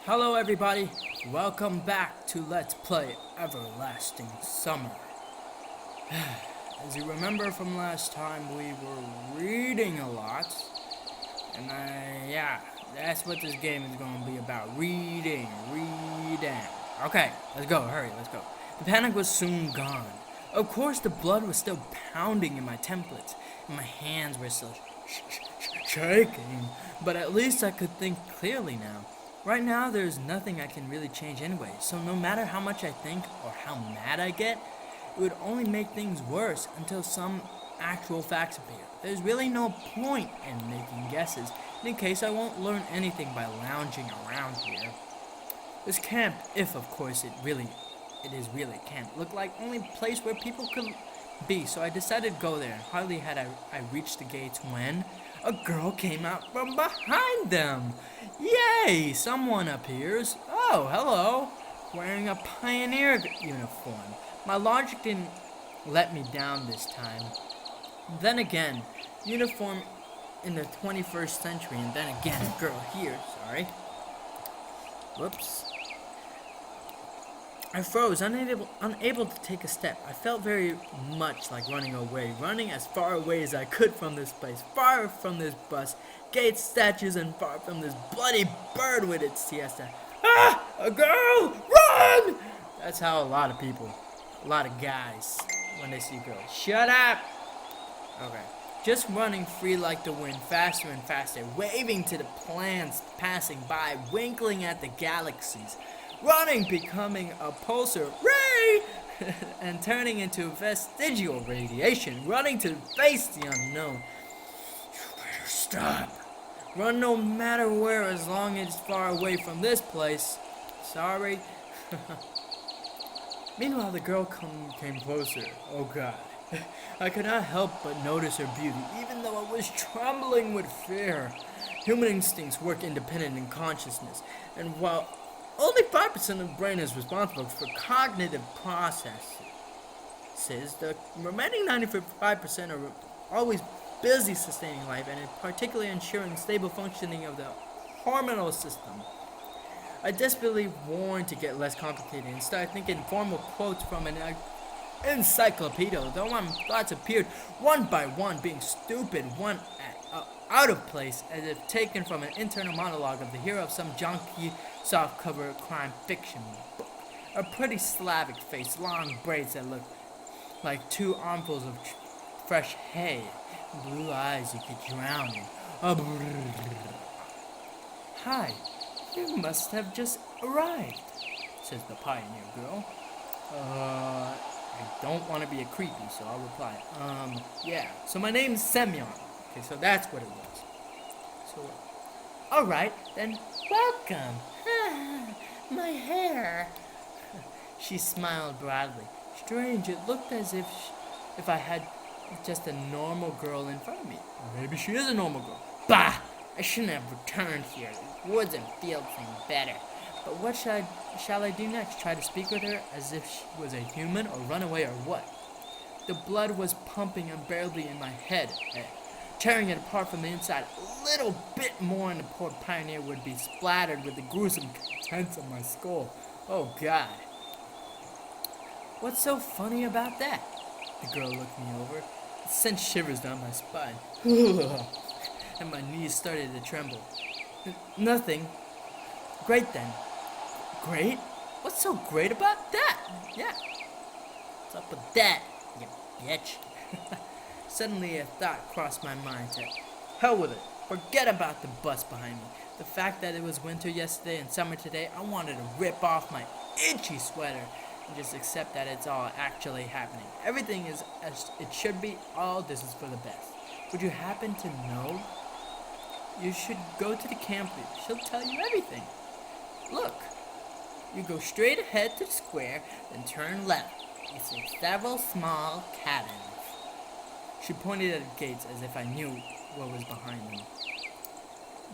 Hello everybody, welcome back to Let's Play Everlasting Summer. As you remember from last time, we were reading a lot, and that's what this game is going to be about, reading. Okay, let's go, hurry, let's go. The panic was soon gone. Of course, the blood was still pounding in my templates, and my hands were still shaking, but at least I could think clearly now. Right now, there's nothing I can really change anyway, so no matter how much I think or how mad I get, it would only make things worse until some actual facts appear. There's really no point in making guesses, in case I won't learn anything by lounging around here. This camp, if of course it is really a camp, looked like only place where people could be, so I decided to go there. Hardly had I reached the gates when a girl came out from behind them. Yay! Someone appears. Oh, hello. Wearing a pioneer uniform. My logic didn't let me down this time. Then again, uniform in the 21st century, and then again, a girl here. Sorry. Whoops. I froze, unable to take a step. I felt very much like running away, running as far away as I could from this place, far from this bus, gates, statues, and far from this bloody bird with its siesta. Ah! A girl! Run! That's how a lot of guys, when they see girls. Shut up! Okay. Just running free like the wind, faster and faster, waving to the planets passing by, winkling at the galaxies. Running, becoming a pulsar ray, and turning into vestigial radiation, running to face the unknown. You better stop. Run no matter where, as long as it's far away from this place. Sorry. Meanwhile, the girl came closer. Oh God. I could not help but notice her beauty, even though I was trembling with fear. Human instincts work independent in consciousness, and while only 5% of the brain is responsible for cognitive processes, the remaining 95% are always busy sustaining life and particularly ensuring stable functioning of the hormonal system. I desperately warned to get less complicated and started thinking formal quotes from an encyclopedia, though my thoughts appeared one by one being stupid, one out of place, as if taken from an internal monologue of the hero of some junky, soft-cover crime fiction book. A pretty Slavic face, long braids that look like 2 armfuls of fresh hay, blue eyes you could drown in. Hi, you must have just arrived, says the pioneer girl. I don't want to be a creepy, so I'll reply. Yeah. So my name's Semyon. Okay, so that's what it was. So, alright, then welcome. My hair. She smiled broadly. Strange, it looked as if I had just a normal girl in front of me. Maybe she is a normal girl. Bah! I shouldn't have returned here. The woods and fields seem better. But what shall I do next? Try to speak with her as if she was a human, or run away, or what? The blood was pumping unbearably in my head, tearing it apart from the inside. A little bit more and the poor pioneer would be splattered with the gruesome contents of my skull. Oh God. What's so funny about that? The girl looked me over. It sent shivers down my spine. And my knees started to tremble. Nothing. Great then. Great? What's so great about that? Yeah. What's up with that, you bitch? Suddenly a thought crossed my mind to hell with it. Forget about the bus behind me. The fact that it was winter yesterday and summer today, I wanted to rip off my itchy sweater and just accept that it's all actually happening. Everything is as it should be. All this is for the best. Would you happen to know? You should go to the camp leader. She'll tell you everything. Look. You go straight ahead to the square, then turn left. You see several small cabins. She pointed at the gates as if I knew what was behind them.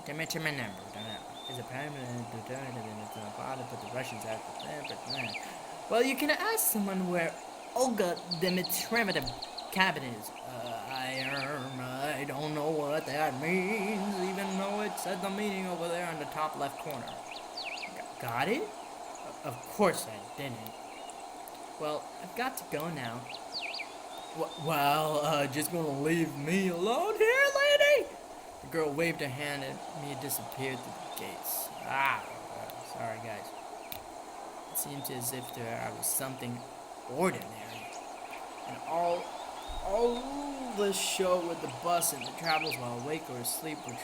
Dimitri Menembro, is a permanent put the Russians out the Well, you can ask someone where Olga Dmitrievna cabin is. I don't know what that means, even though it's at the meeting over there in the top left corner. Okay. Got it? Of course I didn't. Well, I've got to go now. Well, just gonna leave me alone here, lady? The girl waved her hand at me and disappeared through the gates. Sorry guys. It seemed as if there was something ordinary. And all the show with the bus and the travels while awake or asleep were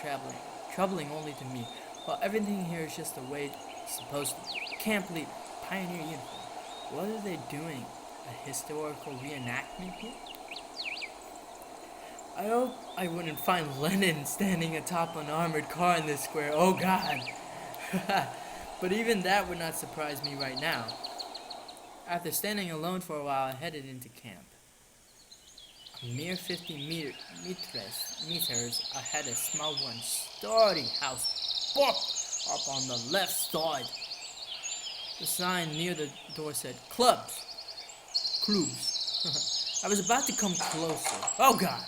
troubling only to me. While everything here is just the way it's supposed to be. Can't believe Pioneer uniform. What are they doing? A historical reenactment here? I hope I wouldn't find Lenin standing atop an armored car in this square. Oh God! But even that would not surprise me right now. After standing alone for a while, I headed into camp. A mere 50 meters ahead, a small one-story house popped up on the left side. The sign near the door said, Clubs. I was about to come closer. Oh God!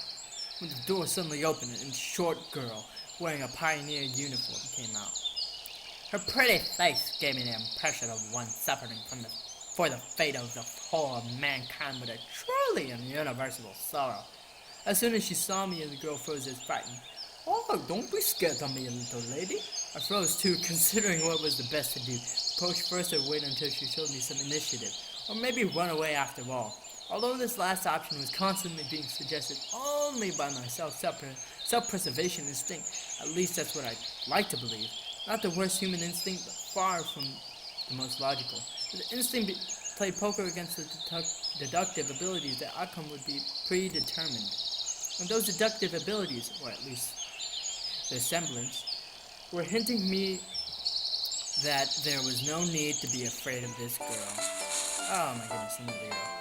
When the door suddenly opened and a short girl wearing a pioneer uniform came out. Her pretty face gave me the impression of one suffering for the fate of the whole of mankind with a truly universal sorrow. As soon as she saw me, the girl froze as frightened. Oh, don't be scared of me, little lady. I froze too, considering what was the best to do. Approach first or wait until she showed me some initiative. Or maybe run away after all. Although this last option was constantly being suggested only by my self-preservation instinct, at least that's what I like to believe. Not the worst human instinct, but far from the most logical. If the instinct played poker against the deductive abilities, the outcome would be predetermined. And those deductive abilities, or at least their semblance, were hinting me that there was no need to be afraid of this girl. Oh my goodness, another girl.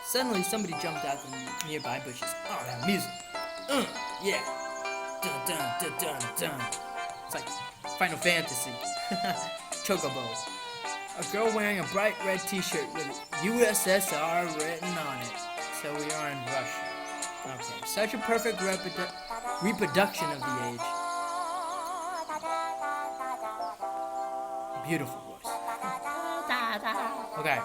Suddenly somebody jumped out the nearby bushes. Oh, that music. Yeah. Dun dun dun dun dun. It's like Final Fantasy. Chocobo. A girl wearing a bright red t-shirt with USSR written on it. So we are in Russia. Okay, such a perfect reproduction of the age. Beautiful voice. Okay,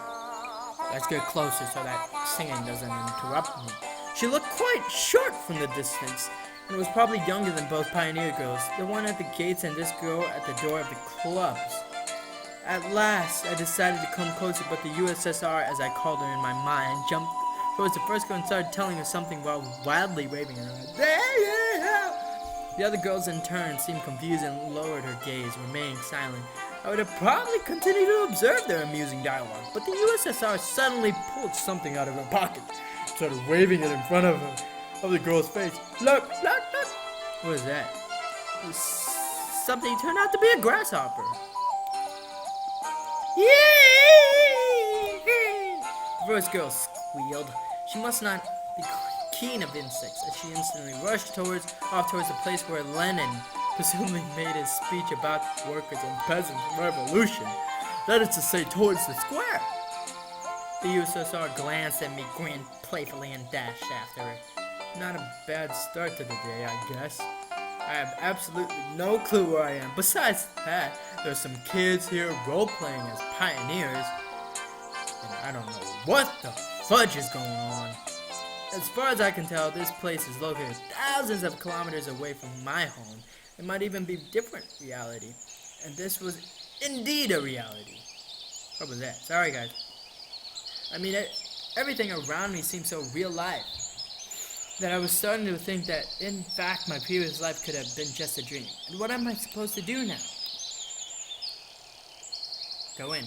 let's get closer so that singing doesn't interrupt me. She looked quite short from the distance, and was probably younger than both pioneer girls, the one at the gates and this girl at the door of the clubs. At last, I decided to come closer, but the USSR, as I called her in my mind, jumped towards the first girl and started telling her something while wildly waving her arms. The other girls in turn seemed confused and lowered her gaze, remaining silent. I would have probably continued to observe their amusing dialogue, but the USSR suddenly pulled something out of her pocket, started waving it in front of the girl's face. Look! What is that? Something turned out to be a grasshopper. Yay! The first girl squealed. She must not be keen of insects, as she instantly rushed off towards the place where Lenin presumably made his speech about workers and peasants' revolution. That is to say, towards the square. The USSR glanced at me, grinned playfully, and dashed after her. Not a bad start to the day, I guess. I have absolutely no clue where I am. Besides that, there's some kids here role-playing as pioneers, and I don't know what the fudge is going on. As far as I can tell, this place is located thousands of kilometers away from my home. It might even be a different reality. And this was indeed a reality. What was that? Sorry, guys. I mean, everything around me seemed so real life that I was starting to think that, in fact, my previous life could have been just a dream. And what am I supposed to do now? Go in.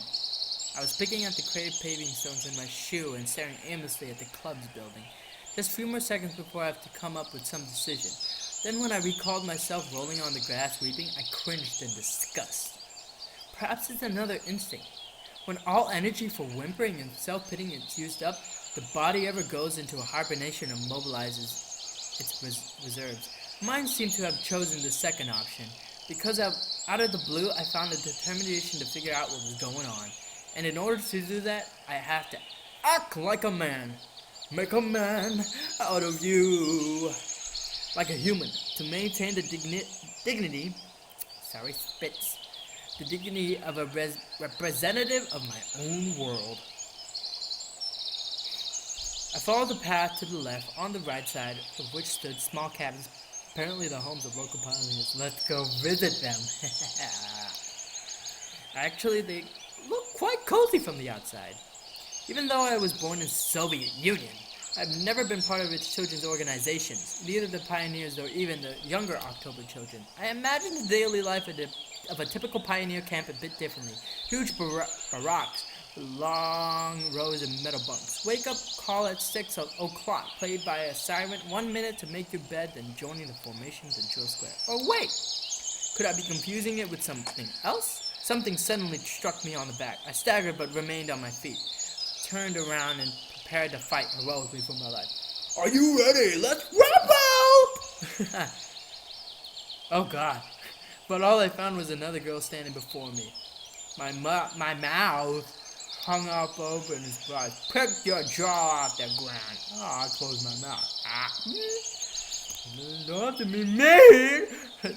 I was picking at the clay paving stones in my shoe and staring aimlessly at the club's building. Just a few more seconds before I have to come up with some decision. Then when I recalled myself rolling on the grass weeping, I cringed in disgust. Perhaps it's another instinct. When all energy for whimpering and self-pitying is used up, the body ever goes into a hibernation and mobilizes its reserves. Mine seemed to have chosen the second option. Because out of the blue, I found a determination to figure out what was going on. And in order to do that, I have to act like a man. Make a man out of you. Like a human. To maintain the dignity, the dignity of a representative of my own world. I followed the path to the left, on the right side of which stood small cabins, apparently the homes of local pioneers. Let's go visit them. Actually, they look quite cozy from the outside. Even though I was born in the Soviet Union, I've never been part of its children's organizations, neither the pioneers nor even the younger October children. I imagine the daily life of a typical pioneer camp a bit differently. Huge barracks with long rows of metal bunks. Wake up call at 6 o'clock, played by a siren, 1 minute to make your bed, then joining the formation to drill square. Oh wait! Could I be confusing it with something else? Something suddenly struck me on the back. I staggered but remained on my feet. Turned around and prepared to fight heroically for my life. Are you ready? Let's rumble! Oh God. But all I found was another girl standing before me. My mouth hung up open as bright. Pick your jaw off the ground. Oh, I closed my mouth. Don't have to be me.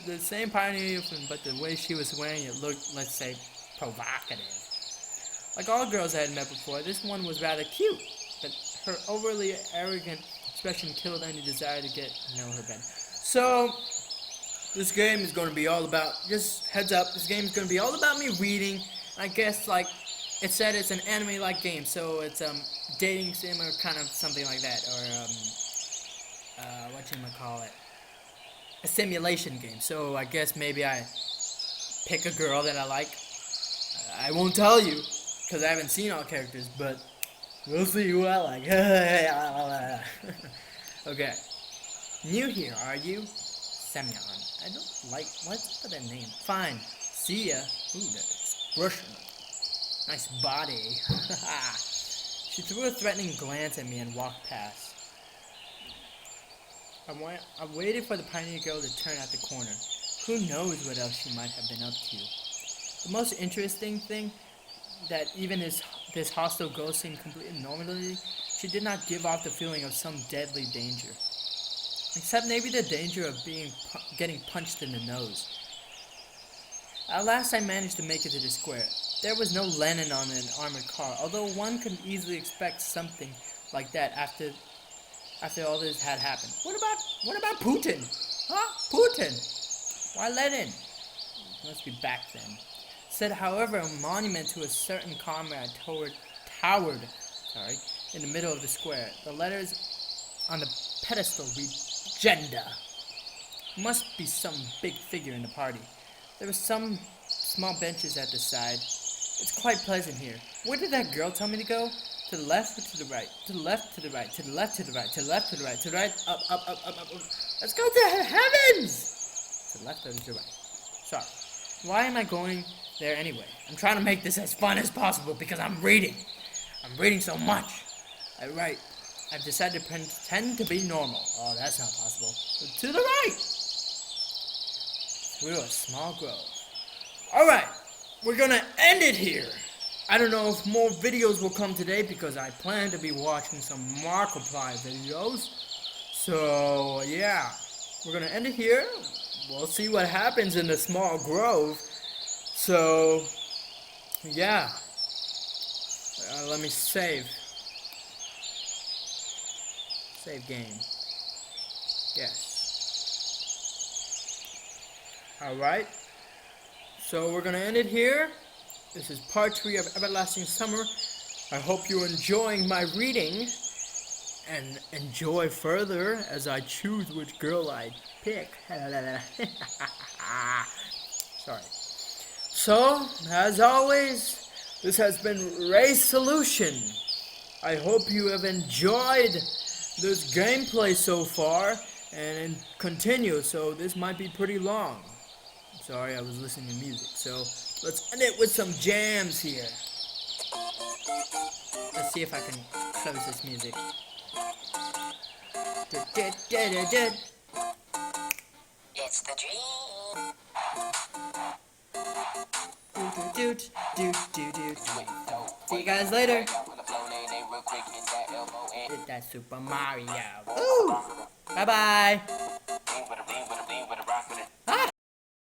The same pioneer uniform, but the way she was wearing it looked, let's say, provocative. Like all girls I had met before, this one was rather cute, but her overly arrogant expression killed any desire to get to know her better. So, this game is going to be all about, just heads up, this game is going to be all about me reading. I guess, like it said, it's an anime-like game, so it's dating sim or kind of something like that, or whatchamacallit, a simulation game. So I guess maybe I pick a girl that I like. I won't tell you, because I haven't seen all characters, but we'll see who I like. Okay. New here, are you? Semyon. I don't like, what's that name? Fine. See ya. Ooh, that expression. Nice body. She threw a threatening glance at me and walked past. I waited for the pioneer girl to turn at the corner. Who knows what else she might have been up to. The most interesting thing, that even this hostile girl seemed completely normally, she did not give off the feeling of some deadly danger. Except maybe the danger of getting punched in the nose. At last I managed to make it to the square. There was no Lenin on an armored car, although one could easily expect something like that after all this had happened. What about Putin? Huh? Putin? Why Lenin? Must be back then. Said, however, a monument to a certain comrade towered in the middle of the square. The letters on the pedestal read Genda. Must be some big figure in the party. There were some small benches at the side. It's quite pleasant here. Where did that girl tell me to go? To the left or to the right? To the left, to the right, to the left, to the right, to the left, to the right, to the right, up. Let's go to heavens! To the left or to the right? Sorry. Why am I going there anyway? I'm trying to make this as fun as possible because I'm reading. I'm reading so much. I've decided to pretend to be normal. Oh, that's not possible. To the right! Through a small grove. Alright, we're gonna end it here. I don't know if more videos will come today because I plan to be watching some Markiplier videos. So, yeah. We're gonna end it here. We'll see what happens in the small grove. So, yeah. Let me save. Save game. Yes. Alright. So we're gonna end it here. This is part 3 of Everlasting Summer. I hope you're enjoying my reading. And enjoy further as I choose which girl I pick. Sorry. So, as always, this has been Ray's Solution. I hope you have enjoyed this gameplay so far and continue, so this might be pretty long. Sorry, I was listening to music. So, let's end it with some jams here. Let's see if I can close this music. It's the dream. See you guys later. Hit that Super Mario. Ooh. Bye bye.